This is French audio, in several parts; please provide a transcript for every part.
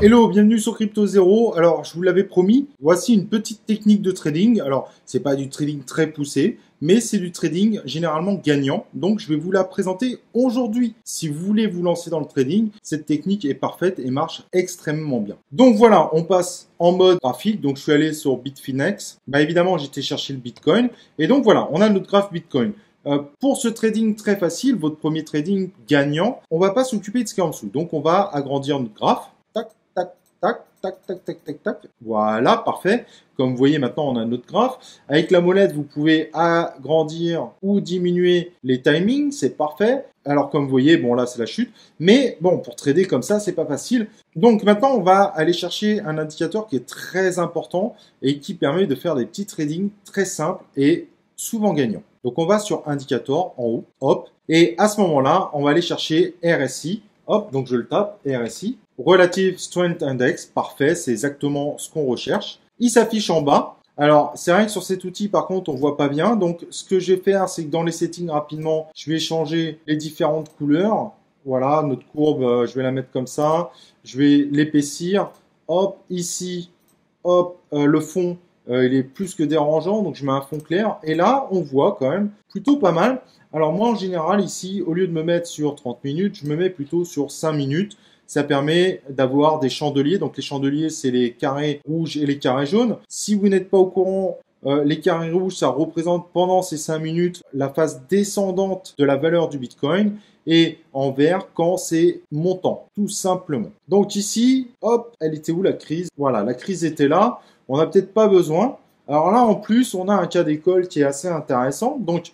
Hello, bienvenue sur Crypto Zero. Alors, je vous l'avais promis, voici une petite technique de trading. Alors, c'est pas du trading très poussé, mais c'est du trading généralement gagnant. Donc, je vais vous la présenter aujourd'hui. Si vous voulez vous lancer dans le trading, cette technique est parfaite et marche extrêmement bien. Donc voilà, on passe en mode graphique. Donc, je suis allé sur Bitfinex. Évidemment, j'étais chercher le Bitcoin. Et donc voilà, on a notre graphe Bitcoin. Pour ce trading très facile, votre premier trading gagnant, on va pas s'occuper de ce qu'il y a en dessous. Donc, on va agrandir notre graphe. Tac, tac, tac, tac, tac, tac, tac, tac. Voilà, parfait. Comme vous voyez, maintenant, on a notre graphe. Avec la molette, vous pouvez agrandir ou diminuer les timings. C'est parfait. Alors, comme vous voyez, bon, là, c'est la chute. Mais bon, pour trader comme ça, c'est pas facile. Donc, maintenant, on va aller chercher un indicateur qui est très important et qui permet de faire des petits tradings très simples et souvent gagnants. Donc, on va sur indicator en haut. Hop. Et à ce moment-là, on va aller chercher RSI. Hop. Donc, je le tape. RSI. Relative Strength Index, parfait, c'est exactement ce qu'on recherche. Il s'affiche en bas. Alors, c'est vrai que sur cet outil, par contre, on voit pas bien. Donc, ce que je vais faire, c'est que dans les settings, rapidement, je vais changer les différentes couleurs. Voilà, notre courbe, je vais la mettre comme ça. Je vais l'épaissir. Hop, ici, hop, le fond, il est plus que dérangeant. Donc, je mets un fond clair. Et là, on voit quand même plutôt pas mal. Alors, moi, en général, ici, au lieu de me mettre sur 30 minutes, je me mets plutôt sur 5 minutes. Ça permet d'avoir des chandeliers. Donc, les chandeliers, c'est les carrés rouges et les carrés jaunes. Si vous n'êtes pas au courant, les carrés rouges, ça représente pendant ces 5 minutes la phase descendante de la valeur du Bitcoin. Et en vert, quand c'est montant, tout simplement. Donc ici, hop, elle était où la crise? Voilà, la crise était là. On n'a peut-être pas besoin. Alors là, en plus, on a un cas d'école qui est assez intéressant. Donc,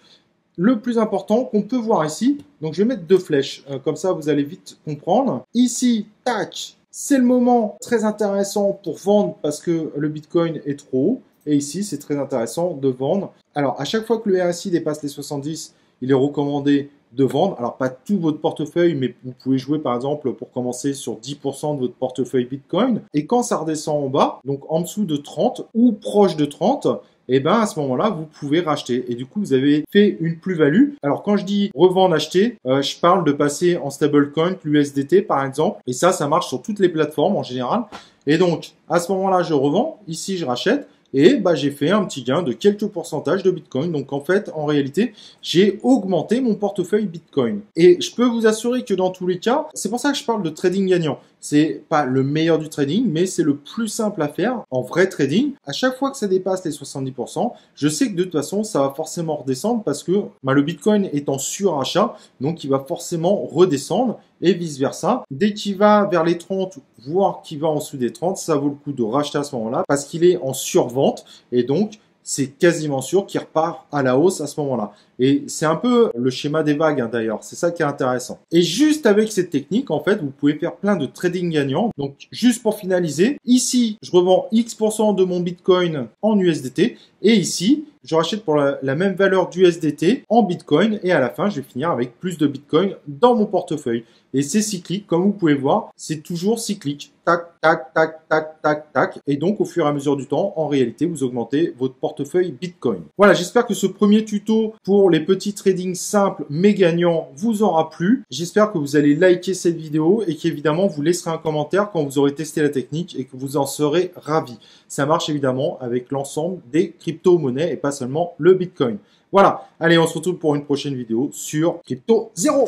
le plus important qu'on peut voir ici, donc je vais mettre deux flèches, comme ça vous allez vite comprendre. Ici, tac, c'est le moment très intéressant pour vendre parce que le Bitcoin est trop haut. Et ici, c'est très intéressant de vendre. Alors, à chaque fois que le RSI dépasse les 70, il est recommandé de vendre. Alors, pas tout votre portefeuille, mais vous pouvez jouer par exemple pour commencer sur 10% de votre portefeuille Bitcoin. Et quand ça redescend en bas, donc en dessous de 30 ou proche de 30, et ben à ce moment-là, vous pouvez racheter. Et du coup, vous avez fait une plus-value. Alors, quand je dis revendre, acheter, je parle de passer en stablecoin, l'USDT par exemple. Et ça marche sur toutes les plateformes en général. Et donc, à ce moment-là, je revends. Ici, je rachète. Et j'ai fait un petit gain de quelques pourcentages de Bitcoin. Donc, en fait, en réalité, j'ai augmenté mon portefeuille Bitcoin. Et je peux vous assurer que dans tous les cas, c'est pour ça que je parle de trading gagnant. C'est pas le meilleur du trading, mais c'est le plus simple à faire en vrai trading. À chaque fois que ça dépasse les 70%, je sais que de toute façon, ça va forcément redescendre parce que le Bitcoin est en surachat, donc il va forcément redescendre et vice versa. Dès qu'il va vers les 30, voire qu'il va en dessous des 30, ça vaut le coup de racheter à ce moment-là parce qu'il est en survente et donc c'est quasiment sûr qu'il repart à la hausse à ce moment-là. Et c'est un peu le schéma des vagues d'ailleurs, c'est ça qui est intéressant. Et juste avec cette technique, en fait, vous pouvez faire plein de trading gagnants. Donc juste pour finaliser, ici, je revends X% de mon Bitcoin en USDT et ici, je rachète pour la même valeur d'USDT en Bitcoin et à la fin, je vais finir avec plus de Bitcoin dans mon portefeuille. Et c'est cyclique, comme vous pouvez voir, c'est toujours cyclique. Tac, tac, tac, tac, tac, tac. Et donc, au fur et à mesure du temps, en réalité, vous augmentez votre portefeuille Bitcoin. Voilà, j'espère que ce premier tuto pour les petits tradings simples mais gagnants vous aura plu. J'espère que vous allez liker cette vidéo et qu'évidemment, vous laisserez un commentaire quand vous aurez testé la technique et que vous en serez ravis. Ça marche évidemment avec l'ensemble des crypto-monnaies et pas seulement le Bitcoin. Voilà, allez, on se retrouve pour une prochaine vidéo sur Crypto Zero.